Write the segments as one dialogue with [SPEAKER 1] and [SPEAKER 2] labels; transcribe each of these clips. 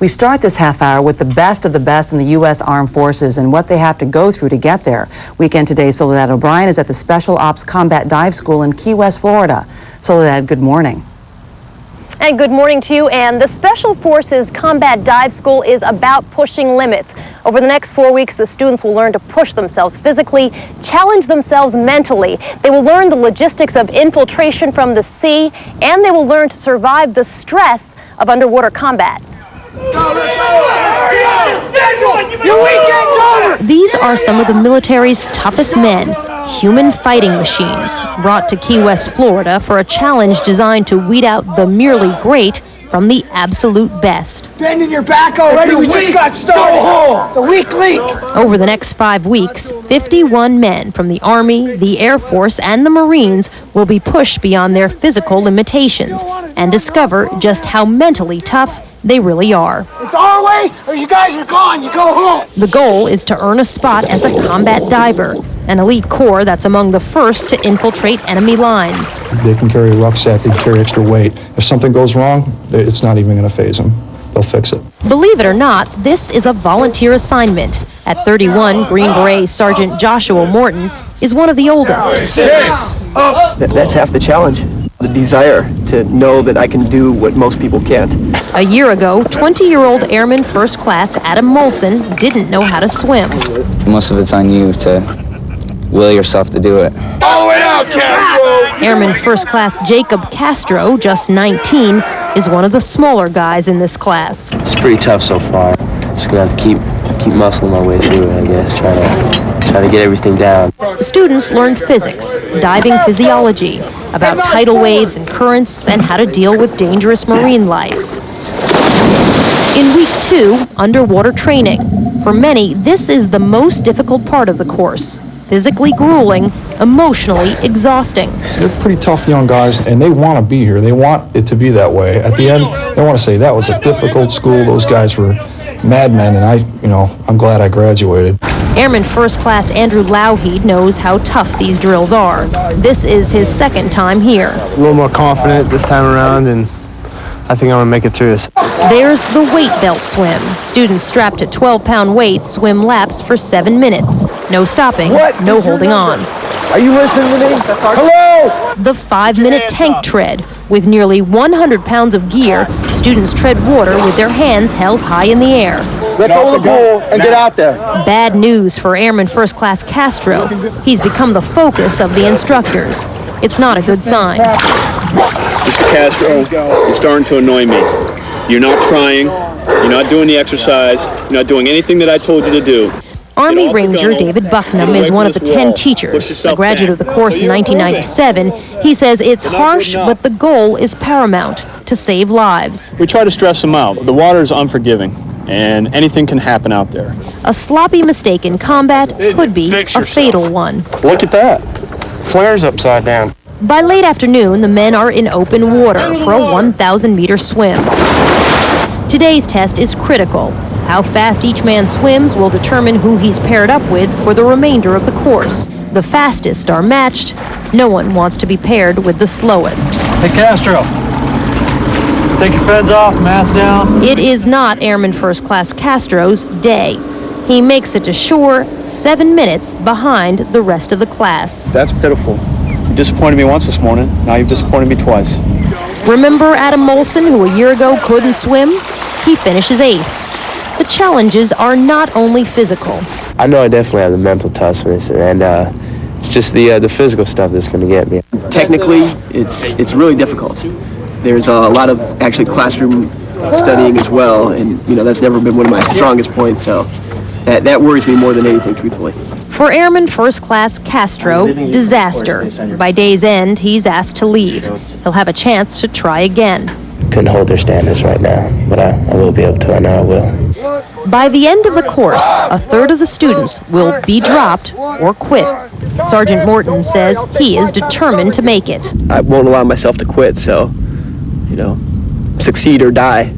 [SPEAKER 1] We start this half hour with the best of the best in the U.S. Armed Forces and what they have to go through to get there. Weekend Today Soledad O'Brien is at the Special Ops Combat Dive School in Key West, Florida. Soledad, good morning.
[SPEAKER 2] And good morning to you. And the Special Forces Combat Dive School is about pushing limits. Over the next 4 weeks, the students will learn to push themselves physically, challenge themselves mentally. They will learn the logistics of infiltration from the sea, and they will learn to survive the stress of underwater combat. These are some of the military's toughest men, human fighting machines, brought to Key West, Florida for a challenge designed to weed out the merely great from the absolute best.
[SPEAKER 3] Bending your back already, we just got started. The weak link.
[SPEAKER 2] Over the next 5 weeks, 51 men from the Army, the Air Force, and the Marines will be pushed beyond their physical limitations and discover just how mentally tough they really are.
[SPEAKER 3] It's our way, or you guys are gone. You go home.
[SPEAKER 2] The goal is to earn a spot as a combat diver, an elite corps that's among the first to infiltrate enemy lines.
[SPEAKER 4] They can carry a rucksack, they can carry extra weight. If something goes wrong, it's not even going to faze them. They'll fix it.
[SPEAKER 2] Believe it or not, this is a volunteer assignment. At 31, Green Beret Sergeant Joshua Morton is one of the oldest.
[SPEAKER 5] That's half the challenge. The desire to know that I can do what most people can't.
[SPEAKER 2] A year ago, 20-year-old Airman First Class Adam Molson didn't know how to swim.
[SPEAKER 6] Most of it's on you to will yourself to do it.
[SPEAKER 7] All the way out, Castro!
[SPEAKER 2] Airman First Class Jacob Castro, just 19, is one of the smaller guys in this class.
[SPEAKER 8] It's pretty tough so far. Just gonna have to keep muscling my way through it, I guess, try to get everything down.
[SPEAKER 2] The students learned physics, diving physiology, about tidal waves and currents, and how to deal with dangerous marine life. In week 2, underwater training. For many, this is the most difficult part of the course. Physically grueling, emotionally exhausting.
[SPEAKER 4] They're pretty tough young guys, and they want to be here. They want it to be that way. At the end, they want to say, that was a difficult school. Those guys were madmen, and I'm glad I graduated.
[SPEAKER 2] Airman First Class Andrew Lougheed knows how tough these drills are. This is his second time here.
[SPEAKER 9] A little more confident this time around, and I think I'm gonna make it through this.
[SPEAKER 2] There's the weight belt swim. Students strapped to 12-pound weights swim laps for 7 minutes. No stopping, no holding on.
[SPEAKER 5] Are you listening to me? Hello!
[SPEAKER 2] The 5-minute tank tread. With nearly 100 pounds of gear, students tread water with their hands held high in the air.
[SPEAKER 5] Let go of the pool and get out there.
[SPEAKER 2] Bad news for Airman First Class Castro. He's become the focus of the instructors. It's not a good sign.
[SPEAKER 10] Mr. Castro, you're starting to annoy me. You're not trying. You're not doing the exercise. You're not doing anything that I told you to do.
[SPEAKER 2] Army Ranger David Bucknam is one of the 10 teachers, a graduate of the course in 1997. He says it's harsh, but the goal is paramount, to save lives.
[SPEAKER 10] We try to stress them out. The water is unforgiving, and anything can happen out there.
[SPEAKER 2] A sloppy mistake in combat could be a fatal one.
[SPEAKER 9] Look at that. Flares upside down.
[SPEAKER 2] By late afternoon, the men are in open water for a 1,000-meter swim. Today's test is critical. How fast each man swims will determine who he's paired up with for the remainder of the course. The fastest are matched. No one wants to be paired with the slowest.
[SPEAKER 11] Hey, Castro. Take your feds off, mask down.
[SPEAKER 2] It is not Airman First Class Castro's day. He makes it to shore 7 minutes behind the rest of the class.
[SPEAKER 10] That's pitiful. You disappointed me once this morning. Now you've disappointed me twice.
[SPEAKER 2] Remember Adam Molson, who a year ago couldn't swim? He finishes 8th. The challenges are not only physical.
[SPEAKER 8] I know I definitely have the mental toughness, and it's just the physical stuff that's going to get me.
[SPEAKER 5] Technically, it's really difficult. There's a lot of actually classroom studying as well, and that's never been one of my strongest points, so that worries me more than anything, truthfully.
[SPEAKER 2] For Airman First Class Castro, disaster. By day's end, he's asked to leave. He'll have a chance to try again.
[SPEAKER 8] Couldn't hold their standards right now, but I will be able to. I know I will.
[SPEAKER 2] By the end of the course, a third of the students will be dropped or quit. Sergeant Morton says he is determined to make it.
[SPEAKER 5] I won't allow myself to quit, so, succeed or die.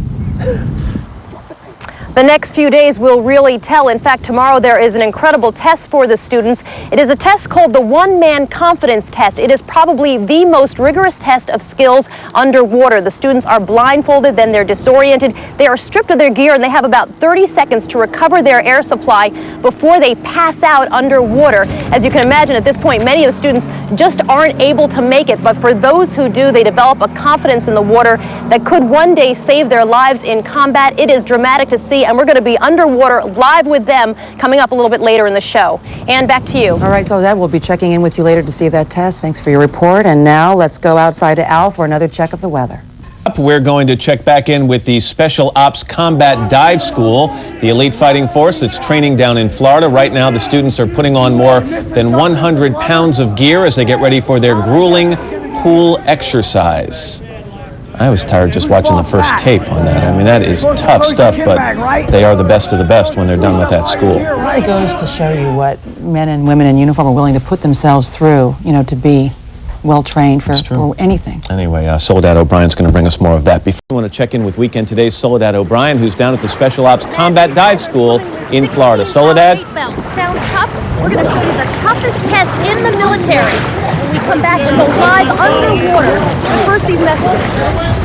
[SPEAKER 2] The next few days will really tell. In fact, tomorrow there is an incredible test for the students. It is a test called the one-man confidence test. It is probably the most rigorous test of skills underwater. The students are blindfolded, then they're disoriented. They are stripped of their gear, and they have about 30 seconds to recover their air supply before they pass out underwater. As you can imagine, at this point, many of the students just aren't able to make it. But for those who do, they develop a confidence in the water that could one day save their lives in combat. It is dramatic to see, and we're going to be underwater live with them coming up a little bit later in the show. And back to you.
[SPEAKER 1] All right, so that we'll be checking in with you later to see that test. Thanks for your report. And now let's go outside to Al for another check of the weather.
[SPEAKER 12] We're going to check back in with the Special Ops Combat Dive School, the elite fighting force that's training down in Florida. Right now, the students are putting on more than 100 pounds of gear as they get ready for their grueling pool exercise. I was tired just watching the first tape on that. I mean, that is tough stuff, but they are the best of the best when they're done with that school.
[SPEAKER 1] It goes to show you what men and women in uniform are willing to put themselves through, you know, to be well-trained for anything.
[SPEAKER 12] Anyway, Soledad O'Brien's going to bring us more of that. Before we want to check in with Weekend Today's Soledad O'Brien, who's down at the Special Ops Combat Dive School in Florida. Soledad?
[SPEAKER 2] Sounds tough. We're going to show you the toughest test in the military. When we come back and go live underwater. But first, these messages.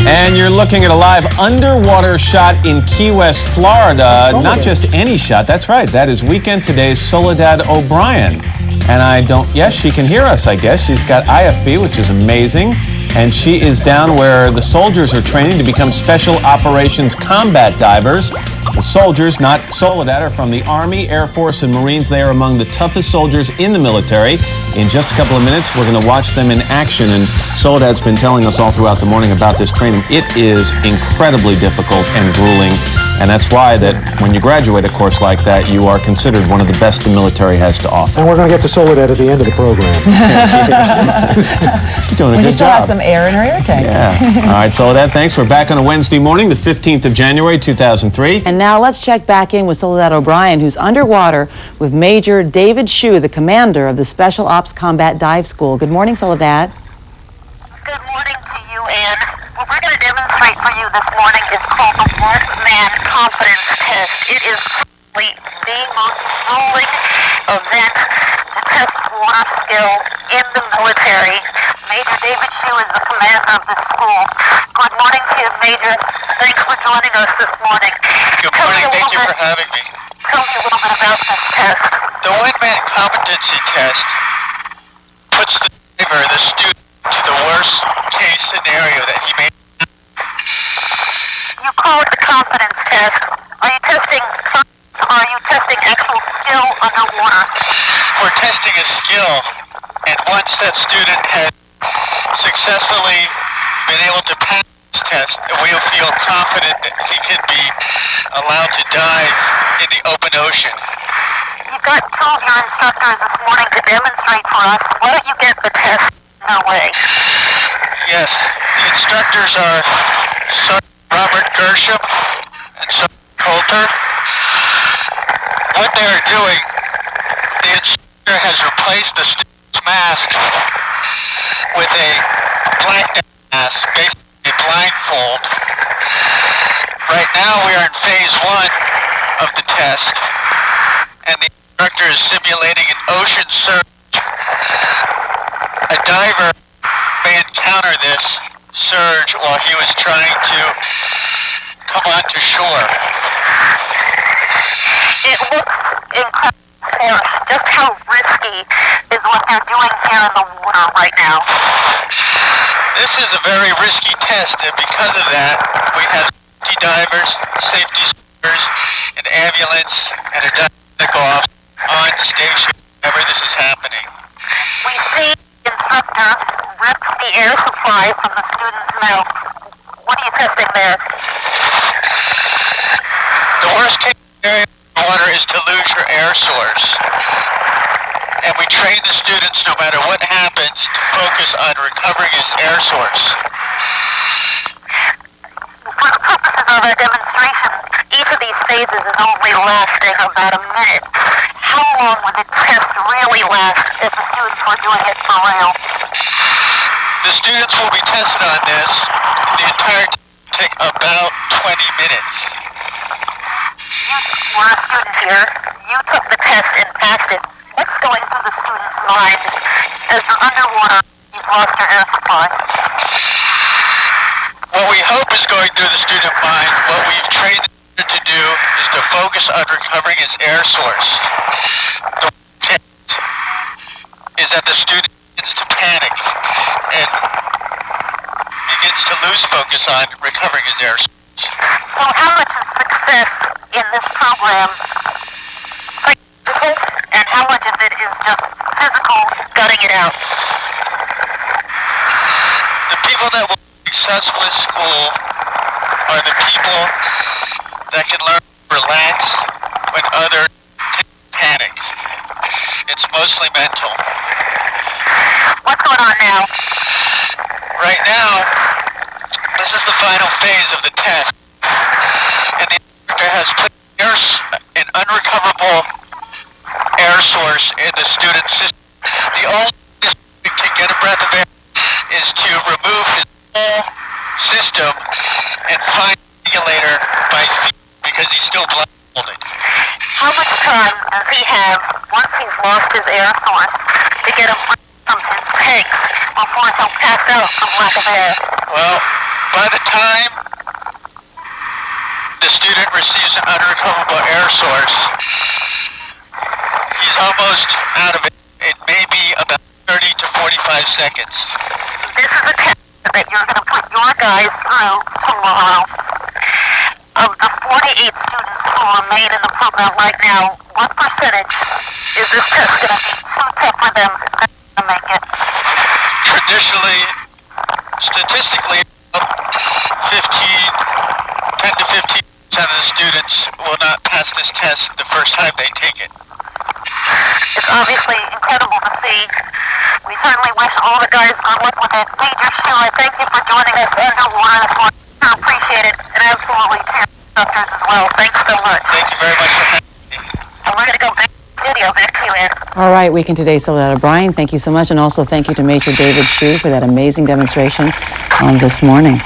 [SPEAKER 12] And you're looking at a live underwater shot in Key West, Florida. Not just any shot, that's right. That is Weekend Today's Soledad O'Brien. And yes, she can hear us, I guess. She's got IFB, which is amazing. And she is down where the soldiers are training to become Special Operations Combat Divers. The soldiers, not Soledad, are from the Army, Air Force, and Marines. They are among the toughest soldiers in the military. In just a couple of minutes, we're going to watch them in action. And Soledad's been telling us all throughout the morning about this training. It is incredibly difficult and grueling. And that's why that when you graduate a course like that, you are considered one of the best the military has to offer.
[SPEAKER 3] And we're going to get to Soledad at the end of the program.
[SPEAKER 12] You're doing a good job.
[SPEAKER 1] She still has some air in her air tank.
[SPEAKER 12] Yeah. All right, Soledad, thanks. We're back on a Wednesday morning, the 15th of January, 2003.
[SPEAKER 1] And now let's check back in with Soledad O'Brien, who's underwater with Major David Shue, the commander of the Special Ops Combat Dive School. Good morning, Soledad.
[SPEAKER 13] Good morning to you, Ann. What we're going to demonstrate for you this morning is called the one-man confidence test. It is probably the most grueling event to test water skill in the military. Major David Shue is the commander of the school. Good morning to you, Major. Thanks for joining us this morning.
[SPEAKER 7] Good morning. Thank you for having me.
[SPEAKER 13] Tell me a little bit about this test.
[SPEAKER 7] The one-man competency test puts the diver, the student, to the worst case scenario that he may.
[SPEAKER 13] You call it the confidence test. Are you testing confidence or are you testing actual skill underwater?
[SPEAKER 7] We're testing a skill, and once that student has successfully been able to pass this test, we'll feel confident that he can be allowed to dive in the open ocean.
[SPEAKER 13] You've got two of your instructors this morning to demonstrate for us. Why don't you get the test underway?
[SPEAKER 7] Yes, the instructors are Sergeant Robert Gershom and Sergeant Coulter. What they are doing, the instructor has replaced the student's mask with a black mask, basically a blindfold. Right now we are in phase 1 of the test, and the instructor is simulating an ocean surge. A diver may encounter this surge while he was trying to come onto shore.
[SPEAKER 13] It looks incredible. Just how risky is what they're doing here in the water right now?
[SPEAKER 7] This is a very risky test, and because of that, we have safety divers, safety swimmers, an ambulance, and a medical officer on station whenever this is happening.
[SPEAKER 13] We see the instructor rip the air supply from the student's mouth. What are you testing there?
[SPEAKER 7] The worst case scenario in water is to lose your air source. And we train the students, no matter what happens, to focus on recovering his air source.
[SPEAKER 13] For the purposes of our demonstration, each of these phases is only lasting about a minute. How long would the test really last if the students were doing it for real?
[SPEAKER 7] The students will be tested on this. The entire test will take about 20 minutes.
[SPEAKER 13] You were a student here. You took the test and passed it. What's going through the student's mind as you're underwater? You've lost your air supply.
[SPEAKER 7] What we hope is going through the student mind, what we've trained them to do, is to focus on recovering his air source. The test is that the student begins to panic and begins to lose focus on recovering his air source.
[SPEAKER 13] So how much is success in this program psychological, and how much of it is just physical, gutting it out?
[SPEAKER 7] The people that will be successful in school are the people that can learn to relax when others panic. It's mostly mental.
[SPEAKER 13] What's going on now?
[SPEAKER 7] Right now, this is the final phase of the test, and the instructor has put an unrecoverable air source in the student's system. The only way the student can get a breath of air is to remove his whole system and find the regulator by feet because he's still blindfolded.
[SPEAKER 13] How much time does he have once he's lost his air source to get a breath from his tanks before he'll pass out from lack of air?
[SPEAKER 7] Well, by the time the student receives an unrecoverable air source, he's almost out of it. It may be about 30 to 45 seconds.
[SPEAKER 13] This is a test that you're going to put your guys through tomorrow. Of the 48 students who remain in the program right now, what percentage is this test going to be too tough for them to make it?
[SPEAKER 7] Traditionally, statistically, 10 to 15% of the students will not pass this test the first time they take it.
[SPEAKER 13] It's obviously incredible to see. We certainly wish all the guys good luck with it. Major Sheila, thank you for joining us underwater this morning. I appreciate it, and absolutely to your instructors as well. Thanks so much.
[SPEAKER 7] Thank you very much for having me.
[SPEAKER 13] And we're going to go back to the studio. Back to you, Ed.
[SPEAKER 1] All right, Weekend Today, Soledad O'Brien, thank you so much. And also thank you to Major David Shue for that amazing demonstration this morning.